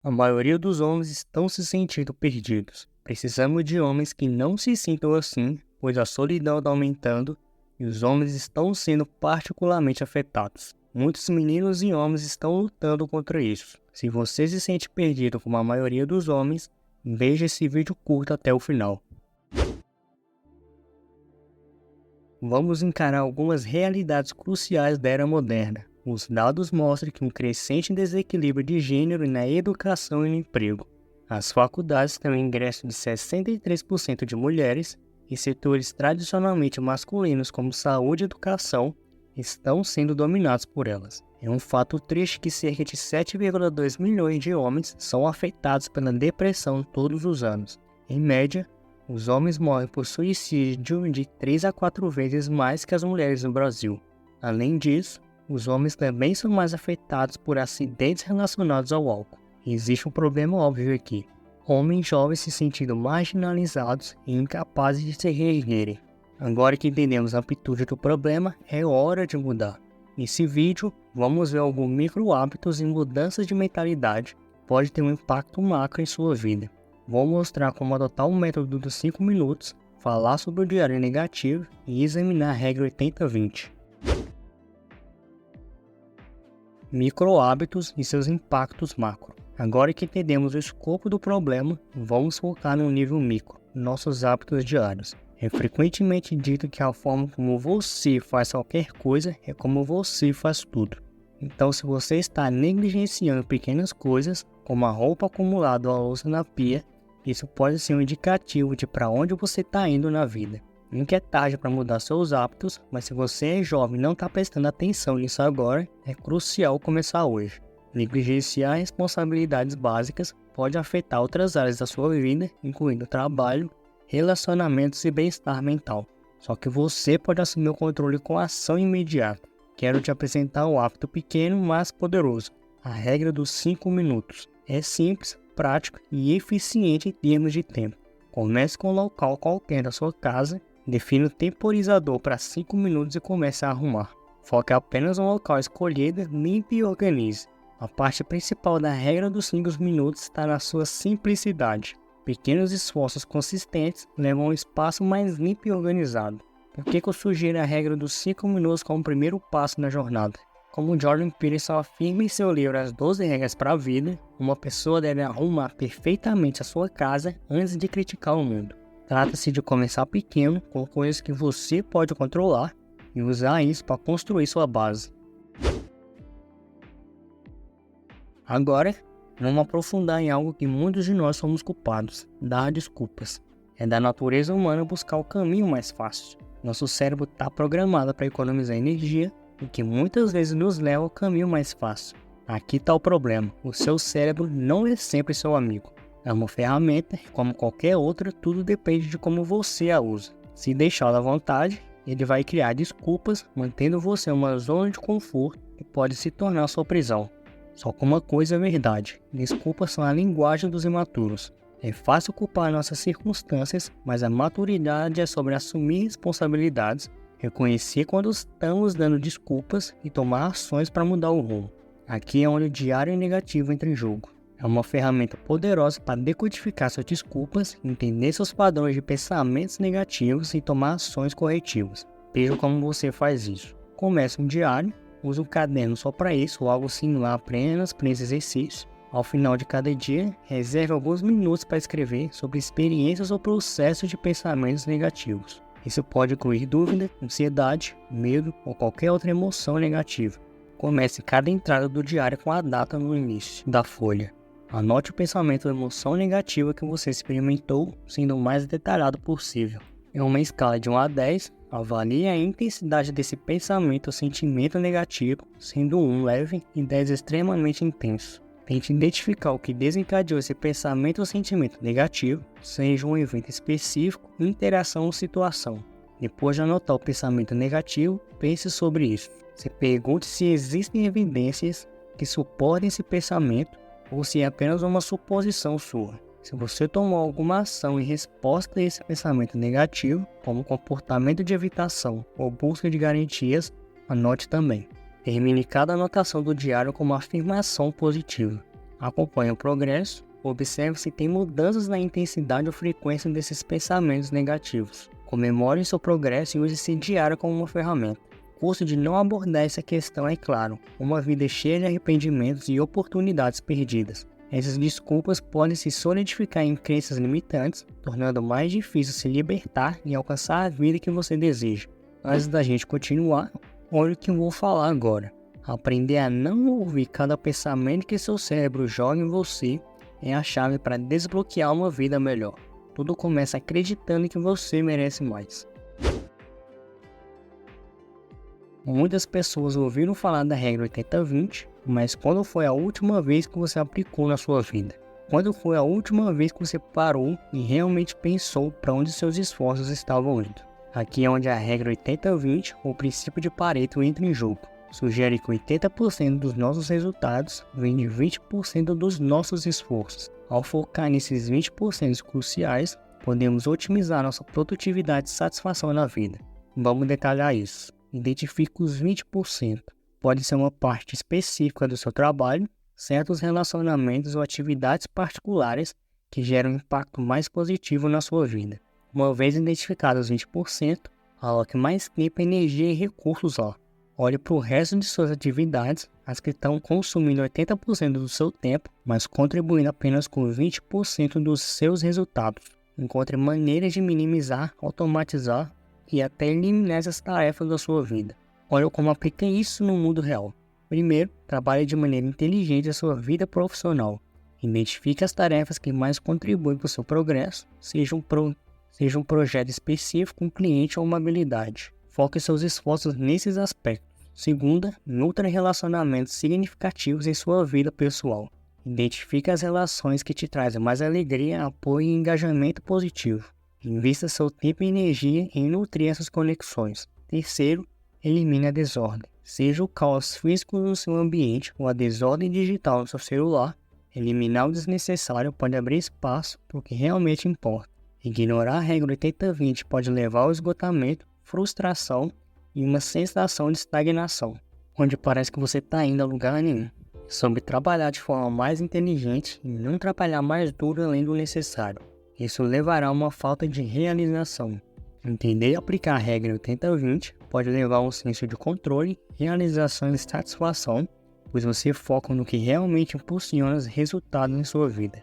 A maioria dos homens estão se sentindo perdidos. Precisamos de homens que não se sintam assim, pois a solidão está aumentando e os homens estão sendo particularmente afetados. Muitos meninos e homens estão lutando contra isso. Se você se sente perdido como a maioria dos homens, veja esse vídeo curto até o final. Vamos encarar algumas realidades cruciais da era moderna. Os dados mostram que um crescente desequilíbrio de gênero na educação e no emprego. As faculdades têm um ingresso de 63% de mulheres e setores tradicionalmente masculinos como saúde e educação estão sendo dominados por elas. É um fato triste que cerca de 7,2 milhões de homens são afetados pela depressão todos os anos. Em média, os homens morrem por suicídio de 3 a 4 vezes mais que as mulheres no Brasil. Além disso, os homens também são mais afetados por acidentes relacionados ao álcool. Existe um problema óbvio aqui: homens jovens se sentindo marginalizados e incapazes de se reerguerem. Agora que entendemos a amplitude do problema, é hora de mudar. Nesse vídeo, vamos ver alguns micro hábitos e mudanças de mentalidade que podem ter um impacto macro em sua vida. Vou mostrar como adotar o método dos 5 minutos, falar sobre o diário negativo e examinar a regra 80-20. Micro hábitos e seus impactos macro. Agora que entendemos o escopo do problema, vamos focar no nível micro, nossos hábitos diários. É frequentemente dito que a forma como você faz qualquer coisa é como você faz tudo. Então, se você está negligenciando pequenas coisas, como a roupa acumulada ou a louça na pia, isso pode ser um indicativo de para onde você está indo na vida. Nunca é tarde para mudar seus hábitos, mas se você é jovem e não está prestando atenção nisso agora, é crucial começar hoje. Negligenciar responsabilidades básicas pode afetar outras áreas da sua vida, incluindo trabalho, relacionamentos e bem-estar mental. Só que você pode assumir o controle com ação imediata. Quero te apresentar um hábito pequeno, mas poderoso: a regra dos 5 minutos. É simples, prático e eficiente em termos de tempo. Comece com um local qualquer da sua casa, defina o temporizador para 5 minutos e comece a arrumar. Foque apenas no local escolhido, limpe e organize. A parte principal da regra dos 5 minutos está na sua simplicidade. Pequenos esforços consistentes levam a um espaço mais limpo e organizado. Por que eu sugiro a regra dos 5 minutos como primeiro passo na jornada? Como Jordan Peterson afirma em seu livro As 12 Regras para a Vida, uma pessoa deve arrumar perfeitamente a sua casa antes de criticar o mundo. Trata-se de começar pequeno, com coisas que você pode controlar, e usar isso para construir sua base. Agora, vamos aprofundar em algo que muitos de nós somos culpados: dar desculpas. É da natureza humana buscar o caminho mais fácil. Nosso cérebro está programado para economizar energia, o que muitas vezes nos leva ao caminho mais fácil. Aqui está o problema: o seu cérebro não é sempre seu amigo. É uma ferramenta e, como qualquer outra, tudo depende de como você a usa. Se deixá-la à vontade, ele vai criar desculpas, mantendo você em uma zona de conforto que pode se tornar sua prisão. Só que uma coisa é verdade: desculpas são a linguagem dos imaturos. É fácil culpar nossas circunstâncias, mas a maturidade é sobre assumir responsabilidades, reconhecer quando estamos dando desculpas e tomar ações para mudar o rumo. Aqui é onde o diário negativo entra em jogo. É uma ferramenta poderosa para decodificar suas desculpas, entender seus padrões de pensamentos negativos e tomar ações corretivas. Veja como você faz isso. Comece um diário, use um caderno só para isso ou algo similar apenas para esse exercício. Ao final de cada dia, reserve alguns minutos para escrever sobre experiências ou processos de pensamentos negativos. Isso pode incluir dúvida, ansiedade, medo ou qualquer outra emoção negativa. Comece cada entrada do diário com a data no início da folha. Anote o pensamento ou emoção negativa que você experimentou, sendo o mais detalhado possível. Em uma escala de 1 a 10, avalie a intensidade desse pensamento ou sentimento negativo, sendo 1 leve e 10 extremamente intenso. Tente identificar o que desencadeou esse pensamento ou sentimento negativo, seja um evento específico, interação ou situação. Depois de anotar o pensamento negativo, pense sobre isso. Se pergunte se existem evidências que suportem esse pensamento ou se é apenas uma suposição sua. Se você tomou alguma ação em resposta a esse pensamento negativo, como comportamento de evitação ou busca de garantias, anote também. Termine cada anotação do diário com uma afirmação positiva. Acompanhe o progresso, observe se tem mudanças na intensidade ou frequência desses pensamentos negativos. Comemore seu progresso e use esse diário como uma ferramenta. O custo de não abordar essa questão é claro, uma vida cheia de arrependimentos e oportunidades perdidas. Essas desculpas podem se solidificar em crenças limitantes, tornando mais difícil se libertar e alcançar a vida que você deseja. Antes da gente continuar, olha o que eu vou falar agora. Aprender a não ouvir cada pensamento que seu cérebro joga em você é a chave para desbloquear uma vida melhor. Tudo começa acreditando que você merece mais. Muitas pessoas ouviram falar da regra 80-20, mas quando foi a última vez que você aplicou na sua vida? Quando foi a última vez que você parou e realmente pensou para onde seus esforços estavam indo? Aqui é onde a regra 80-20, o princípio de Pareto, entra em jogo. Sugere que 80% dos nossos resultados vem de 20% dos nossos esforços. Ao focar nesses 20% cruciais, podemos otimizar nossa produtividade e satisfação na vida. Vamos detalhar isso. Identifique os 20%. Pode ser uma parte específica do seu trabalho, certos relacionamentos ou atividades particulares que geram um impacto mais positivo na sua vida. Uma vez identificados os 20%, aloque mais tempo, energia e recursos lá. Olhe para o resto de suas atividades, as que estão consumindo 80% do seu tempo, mas contribuindo apenas com 20% dos seus resultados. Encontre maneiras de minimizar, automatizar e até eliminar essas tarefas da sua vida. Olha como aplica isso no mundo real. Primeiro, trabalhe de maneira inteligente a sua vida profissional. Identifique as tarefas que mais contribuem para o seu progresso, seja um projeto específico, um cliente ou uma habilidade. Foque seus esforços nesses aspectos. Segunda, nutra relacionamentos significativos em sua vida pessoal. Identifique as relações que te trazem mais alegria, apoio e engajamento positivo. Invista seu tempo e energia em nutrir essas conexões. Terceiro, elimine a desordem. Seja o caos físico no seu ambiente ou a desordem digital no seu celular, eliminar o desnecessário pode abrir espaço para o que realmente importa. Ignorar a regra 80-20 pode levar ao esgotamento, frustração e uma sensação de estagnação, onde parece que você está indo a lugar nenhum. Sobre trabalhar de forma mais inteligente e não trabalhar mais duro além do necessário. Isso levará a uma falta de realização. Entender e aplicar a regra 80-20 pode levar a um senso de controle, realização e satisfação, pois você foca no que realmente impulsiona os resultados em sua vida.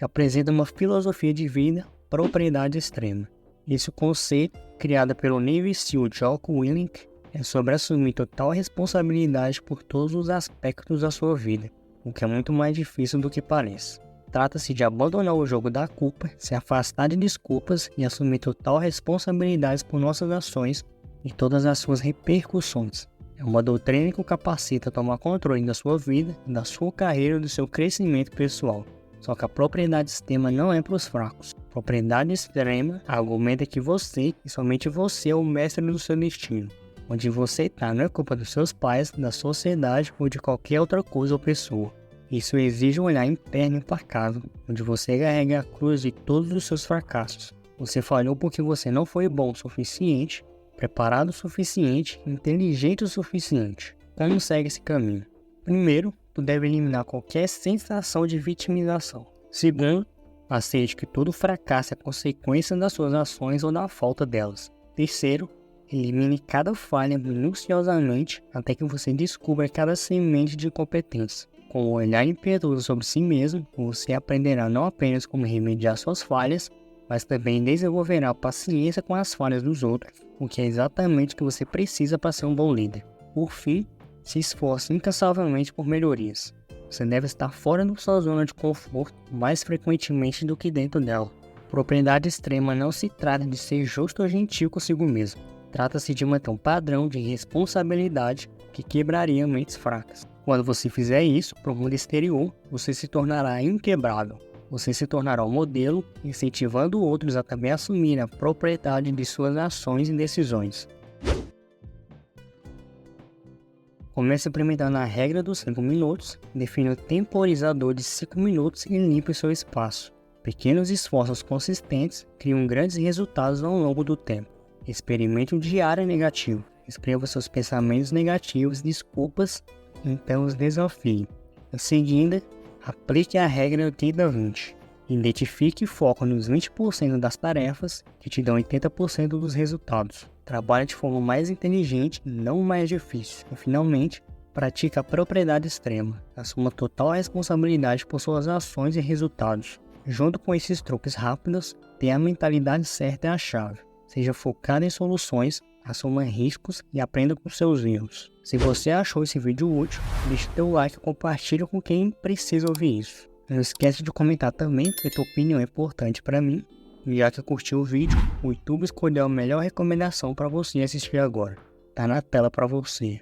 Apresenta uma filosofia de vida, propriedade extrema. Esse conceito, criado pelo Navy SEAL Jocko Willink, é sobre assumir total responsabilidade por todos os aspectos da sua vida, o que é muito mais difícil do que parece. Trata-se de abandonar o jogo da culpa, se afastar de desculpas e assumir total responsabilidade por nossas ações e todas as suas repercussões. É uma doutrina que o capacita a tomar controle da sua vida, da sua carreira e do seu crescimento pessoal. Só que a propriedade extrema não é para os fracos. Propriedade extrema argumenta que você, e somente você, é o mestre do seu destino. Onde você está não é culpa dos seus pais, da sociedade ou de qualquer outra coisa ou pessoa. Isso exige um olhar interno e implacável, onde você carrega a cruz de todos os seus fracassos. Você falhou porque você não foi bom o suficiente, preparado o suficiente, inteligente o suficiente. Como segue esse caminho? Primeiro, tu deve eliminar qualquer sensação de vitimização. Segundo, aceite que todo fracasso é consequência das suas ações ou da falta delas. Terceiro, elimine cada falha minuciosamente até que você descubra cada semente de competência. Com o olhar impetuoso sobre si mesmo, você aprenderá não apenas como remediar suas falhas, mas também desenvolverá paciência com as falhas dos outros, o que é exatamente o que você precisa para ser um bom líder. Por fim, se esforce incansavelmente por melhorias. Você deve estar fora da sua zona de conforto mais frequentemente do que dentro dela. Propriedade extrema não se trata de ser justo ou gentil consigo mesmo. Trata-se de manter um padrão de responsabilidade que quebraria mentes fracas. Quando você fizer isso para o mundo exterior, você se tornará inquebrável. Você se tornará um modelo, incentivando outros a também assumir a propriedade de suas ações e decisões. Comece implementando a regra dos 5 minutos, define o temporizador de 5 minutos e limpe o seu espaço. Pequenos esforços consistentes criam grandes resultados ao longo do tempo. Experimente um diário negativo. Escreva seus pensamentos negativos, desculpas Então os desafio. Em seguida, aplique a regra 80-20. Identifique e foque nos 20% das tarefas que te dão 80% dos resultados. Trabalhe de forma mais inteligente, não mais difícil. E finalmente, pratique a propriedade extrema. Assuma total responsabilidade por suas ações e resultados. Junto com esses truques rápidos, ter a mentalidade certa é a chave. Seja focado em soluções, assuma riscos e aprenda com seus erros. Se você achou esse vídeo útil, deixe teu like e compartilhe com quem precisa ouvir isso. Não esquece de comentar também, porque tua opinião é importante para mim. E já que curtiu o vídeo, o YouTube escolheu a melhor recomendação para você assistir agora. Tá na tela para você.